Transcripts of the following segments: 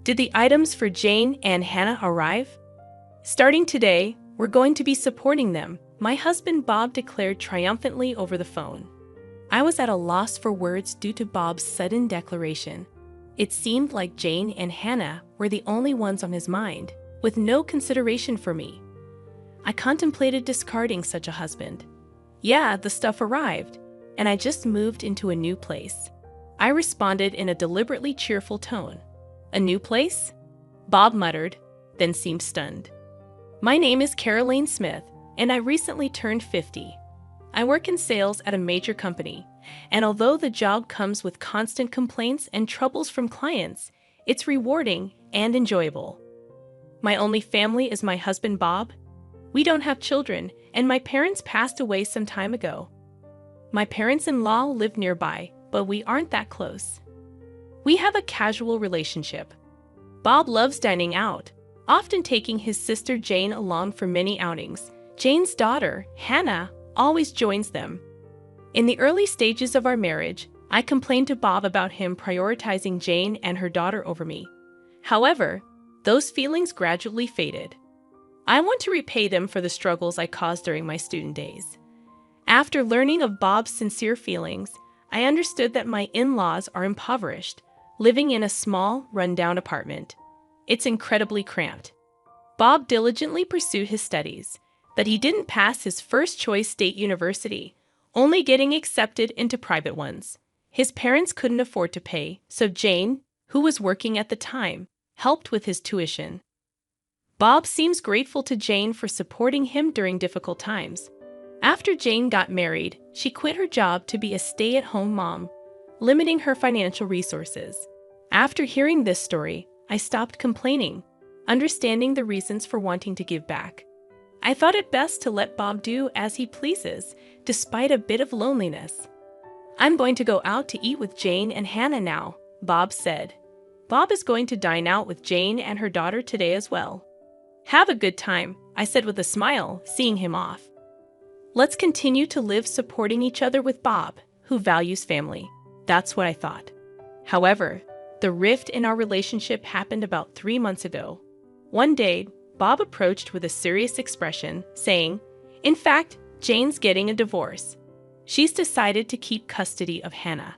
Did the items for Jane and Hannah arrive? Starting today, we're going to be supporting them, my husband Bob declared triumphantly over the phone. I was at a loss for words due to Bob's sudden declaration. It seemed like Jane and Hannah were the only ones on his mind, with no consideration for me. I contemplated discarding such a husband. Yeah, the stuff arrived, and I just moved into a new place. I responded in a deliberately cheerful tone. A new place? Bob muttered, then seemed stunned. My name is Caroline Smith, and I recently turned 50. I work in sales at a major company, and although the job comes with constant complaints and troubles from clients, it's rewarding and enjoyable. My only family is my husband Bob. We don't have children, and my parents passed away some time ago. My parents-in-law live nearby, but we aren't that close. We have a casual relationship. Bob loves dining out, often taking his sister Jane along for many outings. Jane's daughter, Hannah, always joins them. In the early stages of our marriage, I complained to Bob about him prioritizing Jane and her daughter over me. However, those feelings gradually faded. I want to repay them for the struggles I caused during my student days. After learning of Bob's sincere feelings, I understood that my in-laws are impoverished, living in a small, run-down apartment. It's incredibly cramped. Bob diligently pursued his studies, but he didn't pass his first-choice state university, only getting accepted into private ones. His parents couldn't afford to pay, so Jane, who was working at the time, helped with his tuition. Bob seems grateful to Jane for supporting him during difficult times. After Jane got married, she quit her job to be a stay-at-home mom, limiting her financial resources. After hearing this story, I stopped complaining, understanding the reasons for wanting to give back. I thought it best to let Bob do as he pleases, despite a bit of loneliness. I'm going to go out to eat with Jane and Hannah now, Bob said. Bob is going to dine out with Jane and her daughter today as well. Have a good time, I said with a smile, seeing him off. Let's continue to live supporting each other with Bob, who values family. That's what I thought. However, the rift in our relationship happened about 3 months ago. One day, Bob approached with a serious expression, saying, "In fact, Jane's getting a divorce. She's decided to keep custody of Hannah."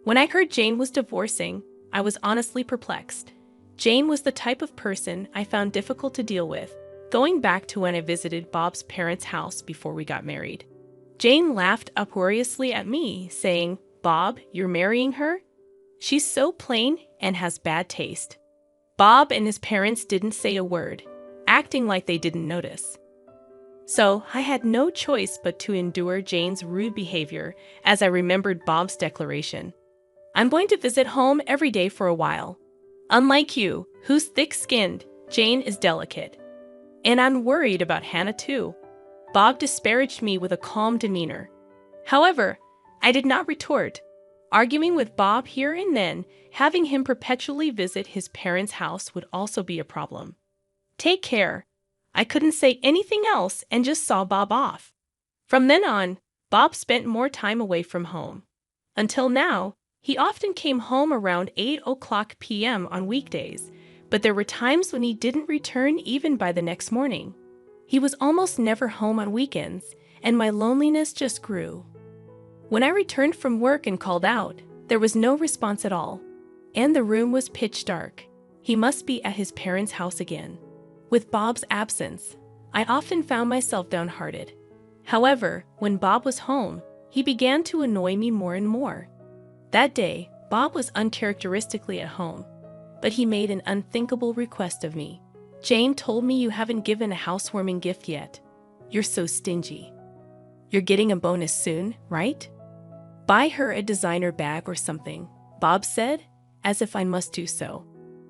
When I heard Jane was divorcing, I was honestly perplexed. Jane was the type of person I found difficult to deal with, going back to when I visited Bob's parents' house before we got married. Jane laughed uproariously at me, saying, "Bob, you're marrying her? She's so plain and has bad taste." Bob and his parents didn't say a word, acting like they didn't notice. So I had no choice but to endure Jane's rude behavior as I remembered Bob's declaration. I'm going to visit home every day for a while. Unlike you, who's thick-skinned, Jane is delicate. And I'm worried about Hannah too. Bob disparaged me with a calm demeanor. However, I did not retort. Arguing with Bob here and then, having him perpetually visit his parents' house would also be a problem. Take care. I couldn't say anything else and just saw Bob off. From then on, Bob spent more time away from home. Until now, he often came home around 8 p.m. on weekdays, but there were times when he didn't return even by the next morning. He was almost never home on weekends, and my loneliness just grew. When I returned from work and called out, there was no response at all, and the room was pitch dark. He must be at his parents' house again. With Bob's absence, I often found myself downhearted. However, when Bob was home, he began to annoy me more and more. That day, Bob was uncharacteristically at home, but he made an unthinkable request of me. "Jane told me you haven't given a housewarming gift yet. You're so stingy. You're getting a bonus soon, right? Buy her a designer bag or something," Bob said, as if I must do so.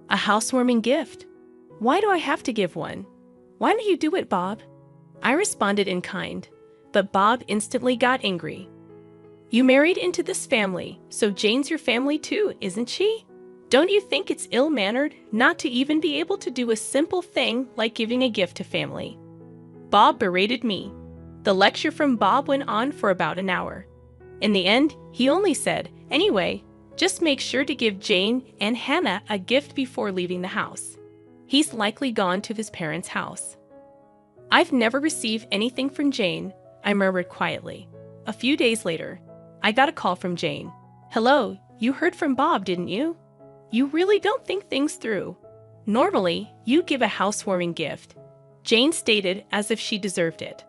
"A housewarming gift? Why do I have to give one? Why don't you do it, Bob?" I responded in kind, but Bob instantly got angry. "You married into this family, so Jane's your family too, isn't she? Don't you think it's ill-mannered not to even be able to do a simple thing like giving a gift to family?" Bob berated me. The lecture from Bob went on for about an hour. In the end, he only said, "Anyway, Just make sure to give Jane and Hannah a gift before leaving the house. He's likely gone to his parents' house. I've never received anything from Jane, I murmured quietly. A few days later, I got a call from Jane. Hello, you heard from Bob, didn't you? You really don't think things through. Normally, you give a housewarming gift, Jane stated as if she deserved it.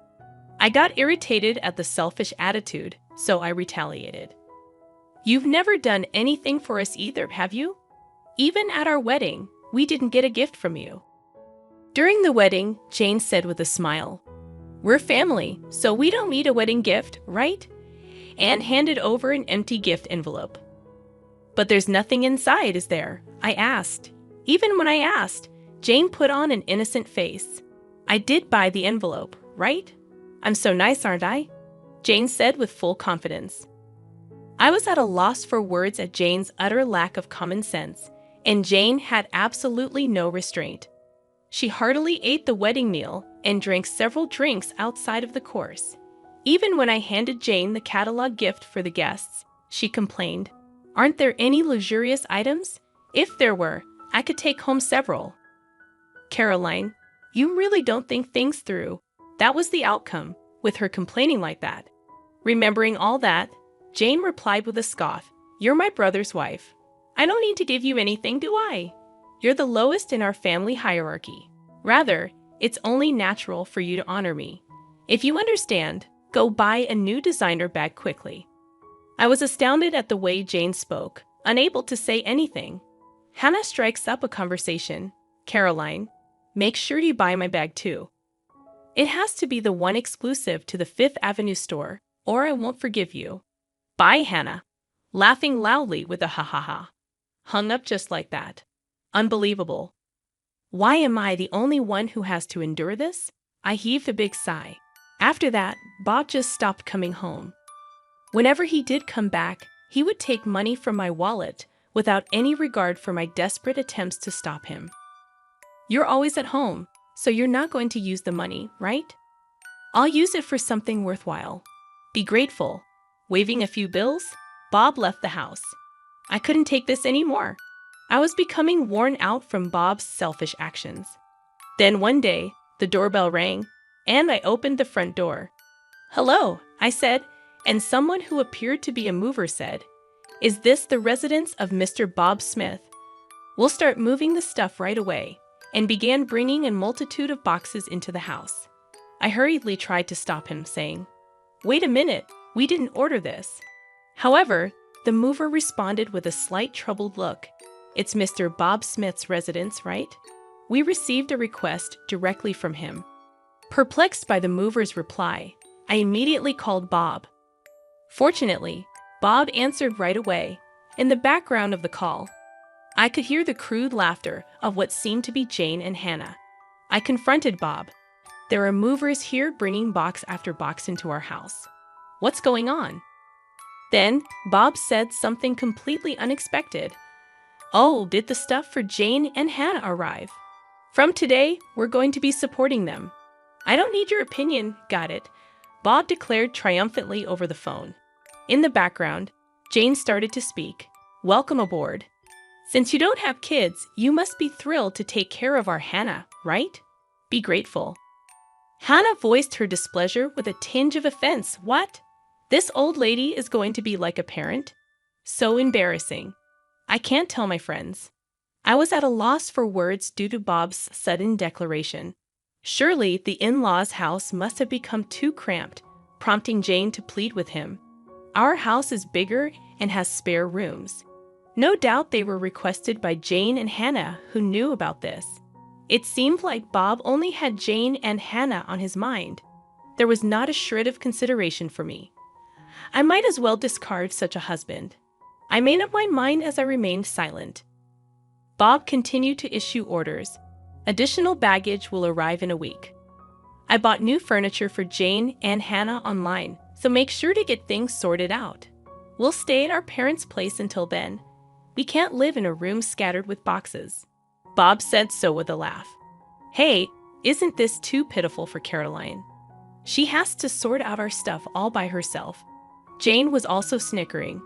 I got irritated at the selfish attitude, so I retaliated. You've never done anything for us either, have you? Even at our wedding, we didn't get a gift from you. During the wedding, Jane said with a smile, We're family, so we don't need a wedding gift, right? And handed over an empty gift envelope. But there's nothing inside, is there? I asked. Even when I asked, Jane put on an innocent face. I did buy the envelope, right? I'm so nice, aren't I? Jane said with full confidence. I was at a loss for words at Jane's utter lack of common sense, and Jane had absolutely no restraint. She heartily ate the wedding meal and drank several drinks outside of the course. Even when I handed Jane the catalog gift for the guests, she complained, Aren't there any luxurious items? If there were, I could take home several. Caroline, you really don't think things through. That was the outcome, with her complaining like that. Remembering all that, Jane replied with a scoff, You're my brother's wife. I don't need to give you anything, do I? You're the lowest in our family hierarchy. Rather, it's only natural for you to honor me. If you understand, go buy a new designer bag quickly. I was astounded at the way Jane spoke, unable to say anything. Hannah strikes up a conversation. Caroline, make sure you buy my bag too. It has to be the one exclusive to the Fifth Avenue store, or I won't forgive you. Bye, Hannah. Laughing loudly with a ha-ha-ha. Hung up just like that. Unbelievable. Why am I the only one who has to endure this? I heaved a big sigh. After that, Bob just stopped coming home. Whenever he did come back, he would take money from my wallet without any regard for my desperate attempts to stop him. You're always at home, so you're not going to use the money, right? I'll use it for something worthwhile. Be grateful. Waving a few bills, Bob left the house. I couldn't take this anymore. I was becoming worn out from Bob's selfish actions. Then one day, the doorbell rang, and I opened the front door. Hello, I said, and someone who appeared to be a mover said, Is this the residence of Mr. Bob Smith? We'll start moving the stuff right away, and began bringing a multitude of boxes into the house. I hurriedly tried to stop him, saying, Wait a minute, we didn't order this. However, the mover responded with a slight troubled look. It's Mr. Bob Smith's residence, right? We received a request directly from him. Perplexed by the mover's reply, I immediately called Bob. Fortunately, Bob answered right away. In the background of the call, I could hear the crude laughter of what seemed to be Jane and Hannah. I confronted Bob. There are movers here bringing box after box into our house. What's going on? Then, Bob said something completely unexpected. Oh, did the stuff for Jane and Hannah arrive? From today, we're going to be supporting them. I don't need your opinion, got it? Bob declared triumphantly over the phone. In the background, Jane started to speak. Welcome aboard. Since you don't have kids, you must be thrilled to take care of our Hannah, right? Be grateful. Hannah voiced her displeasure with a tinge of offense. What? This old lady is going to be like a parent? So embarrassing. I can't tell my friends. I was at a loss for words due to Bob's sudden declaration. Surely the in-laws' house must have become too cramped, prompting Jane to plead with him. Our house is bigger and has spare rooms. No doubt they were requested by Jane and Hannah, who knew about this. It seemed like Bob only had Jane and Hannah on his mind. There was not a shred of consideration for me. I might as well discard such a husband. I made up my mind as I remained silent. Bob continued to issue orders. Additional baggage will arrive in a week. I bought new furniture for Jane and Hannah online, so make sure to get things sorted out. We'll stay at our parents' place until then. We can't live in a room scattered with boxes. Bob said so with a laugh. Hey, isn't this too pitiful for Caroline? She has to sort out our stuff all by herself. Jane was also snickering.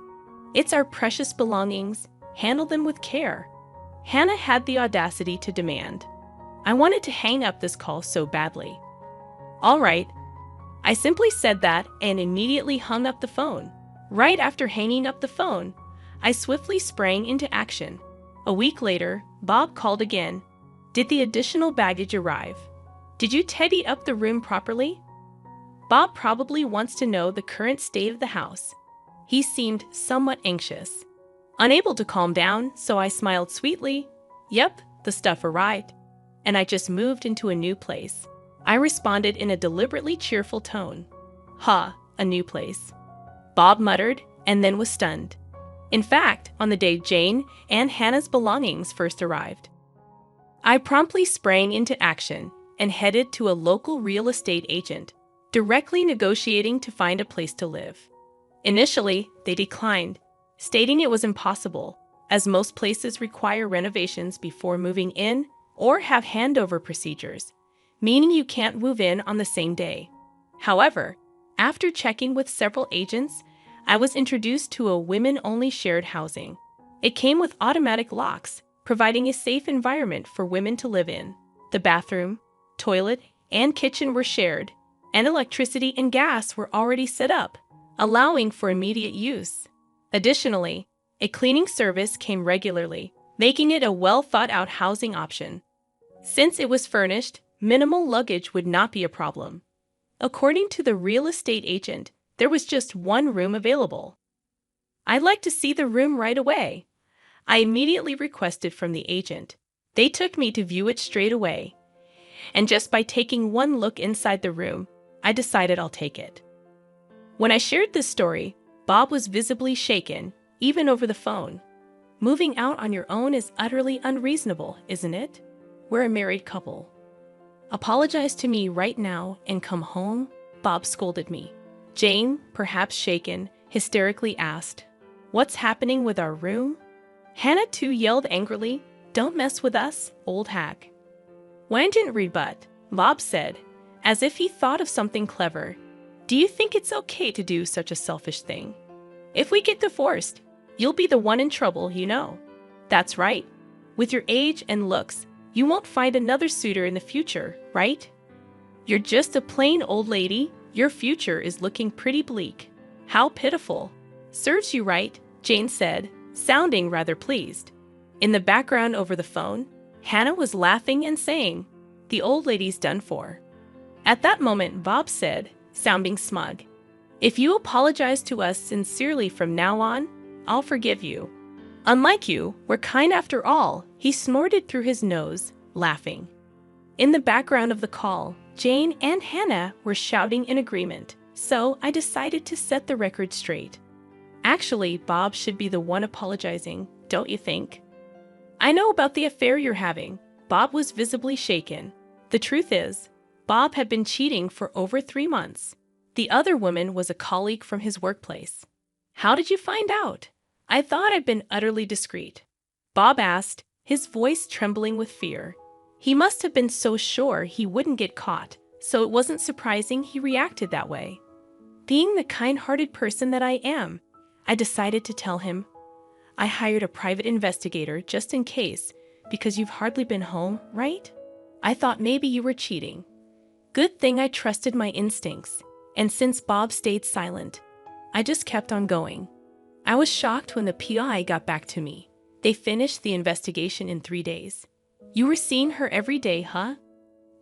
It's our precious belongings. Handle them with care. Hannah had the audacity to demand. I wanted to hang up this call so badly. All right. I simply said that and immediately hung up the phone. Right after hanging up the phone, I swiftly sprang into action. A week later, Bob called again. Did the additional baggage arrive? Did you tidy up the room properly? Bob probably wants to know the current state of the house. He seemed somewhat anxious. Unable to calm down, so I smiled sweetly. Yep, the stuff arrived. And I just moved into a new place. I responded in a deliberately cheerful tone. Ha, a new place. Bob muttered and then was stunned. In fact, on the day Jane and Hannah's belongings first arrived, I promptly sprang into action and headed to a local real estate agent, directly negotiating to find a place to live. Initially, they declined, stating it was impossible, as most places require renovations before moving in or have handover procedures, meaning you can't move in on the same day. However, after checking with several agents, I was introduced to a women-only shared housing. It came with automatic locks, providing a safe environment for women to live in. The bathroom, toilet, and kitchen were shared, and electricity and gas were already set up, allowing for immediate use. Additionally, a cleaning service came regularly, making it a well-thought-out housing option. Since it was furnished, minimal luggage would not be a problem. According to the real estate agent, there was just one room available. I'd like to see the room right away. I immediately requested from the agent. They took me to view it straight away. And just by taking one look inside the room, I decided I'll take it. When I shared this story, Bob was visibly shaken, even over the phone. Moving out on your own is utterly unreasonable, isn't it? We're a married couple. Apologize to me right now and come home, Bob scolded me. Jane, perhaps shaken, hysterically asked, What's happening with our room? Hannah too yelled angrily, Don't mess with us, old hag. When I didn't rebut, Bob said, as if he thought of something clever, Do you think it's okay to do such a selfish thing? If we get divorced, you'll be the one in trouble, you know. That's right. With your age and looks, you won't find another suitor in the future, right? You're just a plain old lady. Your future is looking pretty bleak. How pitiful. Serves you right, Jane said, sounding rather pleased. In the background over the phone, Hannah was laughing and saying, The old lady's done for. At that moment, Bob said, sounding smug, If you apologize to us sincerely from now on, I'll forgive you. Unlike you, we're kind after all, he snorted through his nose, laughing. In the background of the call, Jane and Hannah were shouting in agreement, so I decided to set the record straight. Actually, Bob should be the one apologizing, don't you think? I know about the affair you're having. Bob was visibly shaken. The truth is, Bob had been cheating for over 3 months. The other woman was a colleague from his workplace. How did you find out? I thought I'd been utterly discreet. Bob asked, his voice trembling with fear. He must have been so sure he wouldn't get caught, so it wasn't surprising he reacted that way. Being the kind-hearted person that I am, I decided to tell him. I hired a private investigator just in case, because you've hardly been home, right? I thought maybe you were cheating. Good thing I trusted my instincts, and since Bob stayed silent, I just kept on going. I was shocked when the PI got back to me. They finished the investigation in 3 days. You were seeing her every day, huh?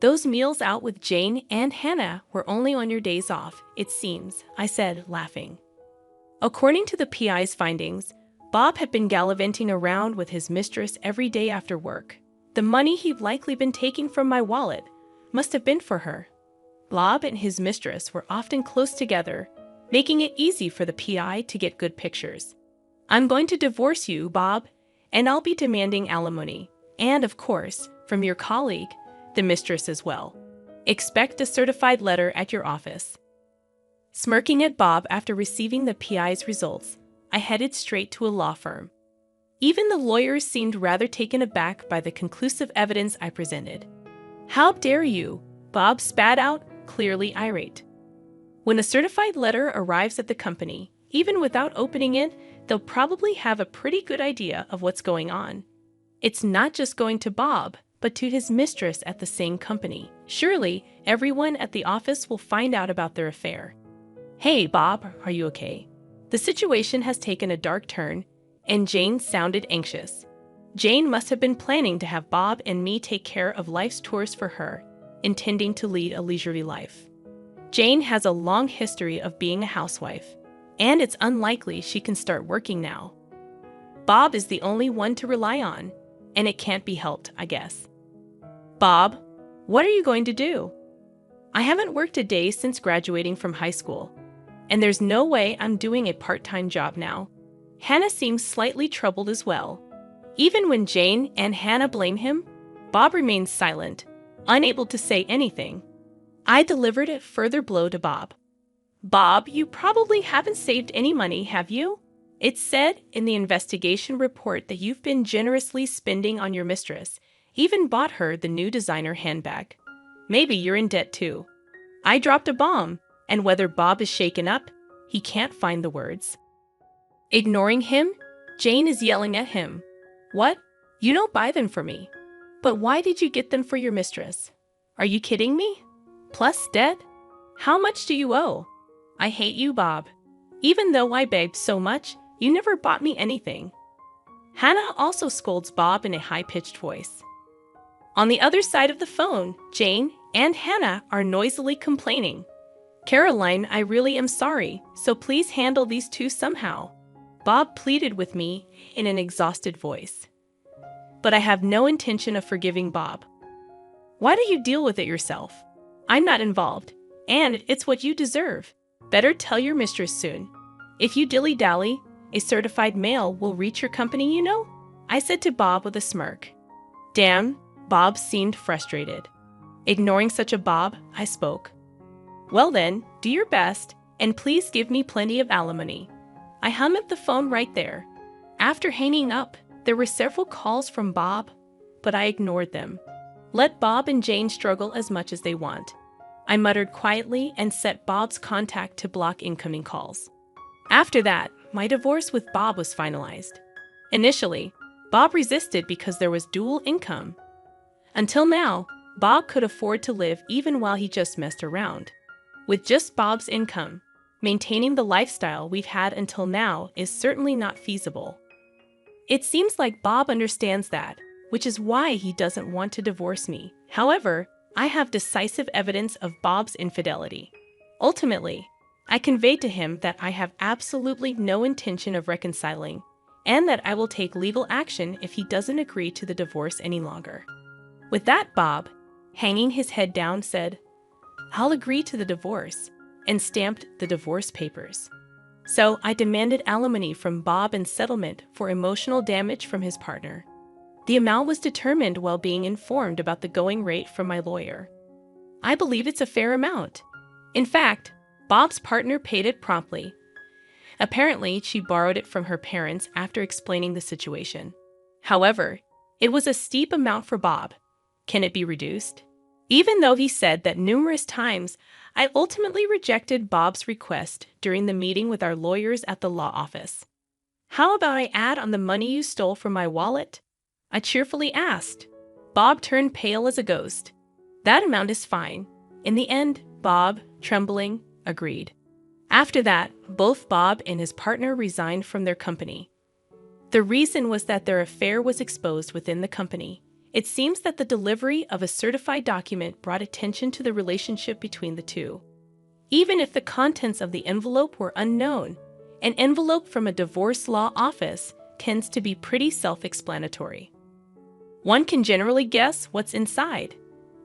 Those meals out with Jane and Hannah were only on your days off, it seems, I said, laughing. According to the PI's findings, Bob had been gallivanting around with his mistress every day after work. The money he'd likely been taking from my wallet must have been for her. Bob and his mistress were often close together, making it easy for the PI to get good pictures. I'm going to divorce you, Bob, and I'll be demanding alimony. And, of course, from your colleague, the mistress as well. Expect a certified letter at your office. Smirking at Bob after receiving the PI's results, I headed straight to a law firm. Even the lawyers seemed rather taken aback by the conclusive evidence I presented. How dare you? Bob spat out, clearly irate. When a certified letter arrives at the company, Even without opening it, they'll probably have a pretty good idea of what's going on. It's not just going to Bob, but to his mistress at the same company. Surely, everyone at the office will find out about their affair. Hey, Bob, are you okay? The situation has taken a dark turn, and Jane sounded anxious. Jane must have been planning to have Bob and me take care of life's chores for her, intending to lead a leisurely life. Jane has a long history of being a housewife, and it's unlikely she can start working now. Bob is the only one to rely on, and it can't be helped, I guess. Bob, what are you going to do? I haven't worked a day since graduating from high school, and there's no way I'm doing a part-time job now. Hannah seems slightly troubled as well. Even when Jane and Hannah blame him, Bob remains silent, unable to say anything. I delivered a further blow to Bob. Bob, you probably haven't saved any money, have you? It said in the investigation report that you've been generously spending on your mistress, even bought her the new designer handbag. Maybe you're in debt too. I dropped a bomb, and whether Bob is shaken up, he can't find the words. Ignoring him, Jane is yelling at him. What? You don't buy them for me. But why did you get them for your mistress? Are you kidding me? Plus debt? How much do you owe? I hate you, Bob. Even though I begged so much, you never bought me anything. Hannah also scolds Bob in a high-pitched voice. On the other side of the phone, Jane and Hannah are noisily complaining. Caroline, I really am sorry, so please handle these two somehow. Bob pleaded with me in an exhausted voice. But I have no intention of forgiving Bob. Why don't you deal with it yourself? I'm not involved, and it's what you deserve. Better tell your mistress soon. If you dilly-dally, a certified mail will reach your company, you know? I said to Bob with a smirk. Damn, Bob seemed frustrated. Ignoring such a Bob, I spoke. Well then, do your best, and please give me plenty of alimony. I hung up the phone right there. After hanging up, there were several calls from Bob, but I ignored them. Let Bob and Jane struggle as much as they want. I muttered quietly and set Bob's contact to block incoming calls. After that, my divorce with Bob was finalized. Initially, Bob resisted because there was dual income. Until now, Bob could afford to live even while he just messed around. With just Bob's income, maintaining the lifestyle we've had until now is certainly not feasible. It seems like Bob understands that, which is why he doesn't want to divorce me. However, I have decisive evidence of Bob's infidelity. Ultimately, I conveyed to him that I have absolutely no intention of reconciling, and that I will take legal action if he doesn't agree to the divorce any longer. With that, Bob, hanging his head down, said, I'll agree to the divorce, and stamped the divorce papers. So I demanded alimony from Bob in settlement for emotional damage from his partner. The amount was determined while being informed about the going rate from my lawyer. I believe it's a fair amount. In fact, Bob's partner paid it promptly. Apparently, she borrowed it from her parents after explaining the situation. However, it was a steep amount for Bob. Can it be reduced? Even though he said that numerous times, I ultimately rejected Bob's request during the meeting with our lawyers at the law office. How about I add on the money you stole from my wallet? I cheerfully asked. Bob turned pale as a ghost. That amount is fine. In the end, Bob, trembling, agreed. After that, both Bob and his partner resigned from their company. The reason was that their affair was exposed within the company. It seems that the delivery of a certified document brought attention to the relationship between the two. Even if the contents of the envelope were unknown, an envelope from a divorce law office tends to be pretty self-explanatory. One can generally guess what's inside.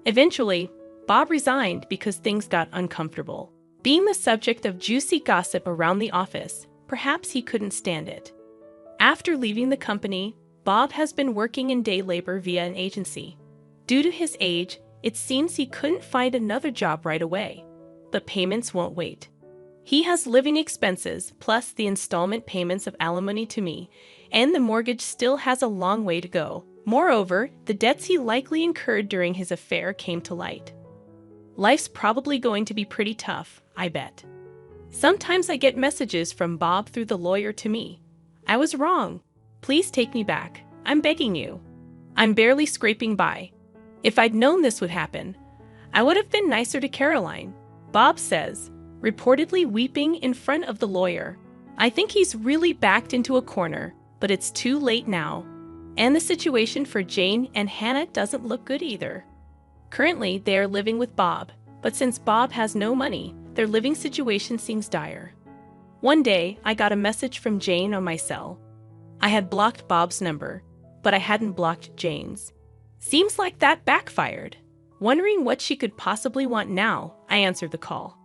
Eventually, Bob resigned because things got uncomfortable. Being the subject of juicy gossip around the office, perhaps he couldn't stand it. After leaving the company, Bob has been working in day labor via an agency. Due to his age, it seems he couldn't find another job right away, but payments won't wait. He has living expenses plus the installment payments of alimony to me, and the mortgage still has a long way to go. Moreover, the debts he likely incurred during his affair came to light. Life's probably going to be pretty tough, I bet. Sometimes I get messages from Bob through the lawyer to me. I was wrong. Please take me back. I'm begging you. I'm barely scraping by. If I'd known this would happen, I would have been nicer to Caroline, Bob says, reportedly weeping in front of the lawyer. I think he's really backed into a corner, but it's too late now. And the situation for Jane and Hannah doesn't look good either. Currently, they are living with Bob, but since Bob has no money, their living situation seems dire. One day, I got a message from Jane on my cell. I had blocked Bob's number, but I hadn't blocked Jane's. Seems like that backfired. Wondering what she could possibly want now, I answered the call.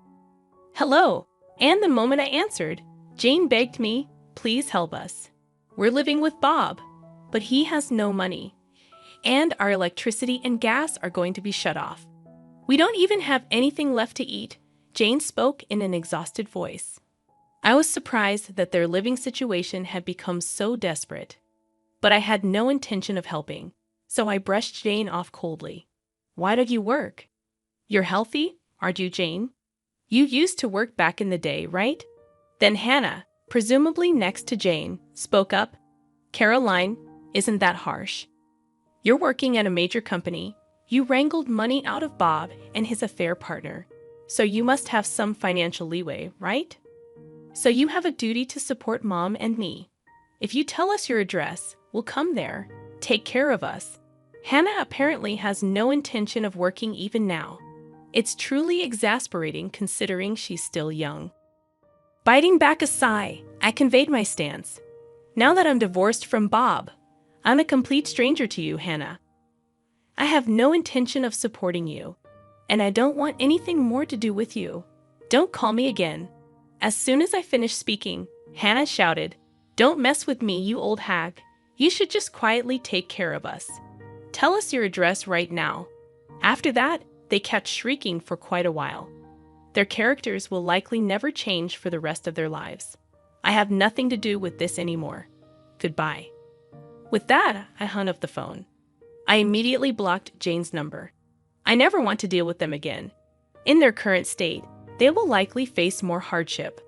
Hello, and the moment I answered, Jane begged me, please help us. We're living with Bob, but he has no money, and our electricity and gas are going to be shut off. We don't even have anything left to eat, Jane spoke in an exhausted voice. I was surprised that their living situation had become so desperate. But I had no intention of helping, so I brushed Jane off coldly. Why don't you work? You're healthy, aren't you, Jane? You used to work back in the day, right? Then Hannah, presumably next to Jane, spoke up. Caroline, isn't that harsh? You're working at a major company. You wrangled money out of Bob and his affair partner, so you must have some financial leeway, right? So you have a duty to support Mom and me. If you tell us your address, we'll come there. Take care of us. Hannah apparently has no intention of working even now. It's truly exasperating considering she's still young. Biting back a sigh, I conveyed my stance. Now that I'm divorced from Bob, I'm a complete stranger to you, Hannah. I have no intention of supporting you, and I don't want anything more to do with you. Don't call me again. As soon as I finished speaking, Hannah shouted, Don't mess with me, you old hag. You should just quietly take care of us. Tell us your address right now. After that, they kept shrieking for quite a while. Their characters will likely never change for the rest of their lives. I have nothing to do with this anymore. Goodbye. With that, I hung up the phone. I immediately blocked Jane's number. I never want to deal with them again. In their current state, they will likely face more hardship,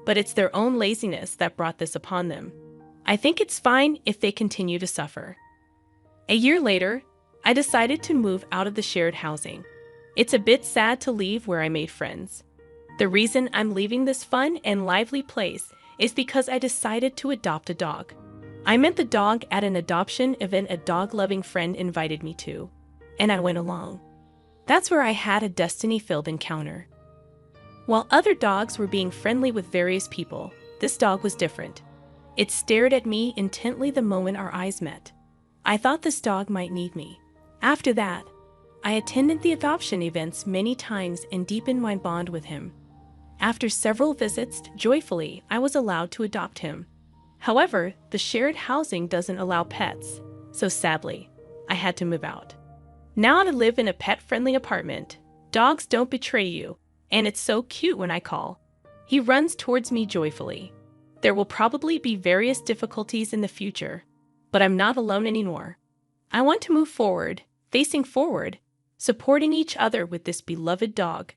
but it's their own laziness that brought this upon them. I think it's fine if they continue to suffer. A year later, I decided to move out of the shared housing. It's a bit sad to leave where I made friends. The reason I'm leaving this fun and lively place is because I decided to adopt a dog. I met the dog at an adoption event a dog-loving friend invited me to, and I went along. That's where I had a destiny-filled encounter. While other dogs were being friendly with various people, this dog was different. It stared at me intently the moment our eyes met. I thought this dog might need me. After that, I attended the adoption events many times and deepened my bond with him. After several visits, joyfully, I was allowed to adopt him. However, the shared housing doesn't allow pets, so sadly, I had to move out. Now I live in a pet-friendly apartment. Dogs don't betray you, and it's so cute when I call. He runs towards me joyfully. There will probably be various difficulties in the future, but I'm not alone anymore. I want to move forward, facing forward, supporting each other with this beloved dog.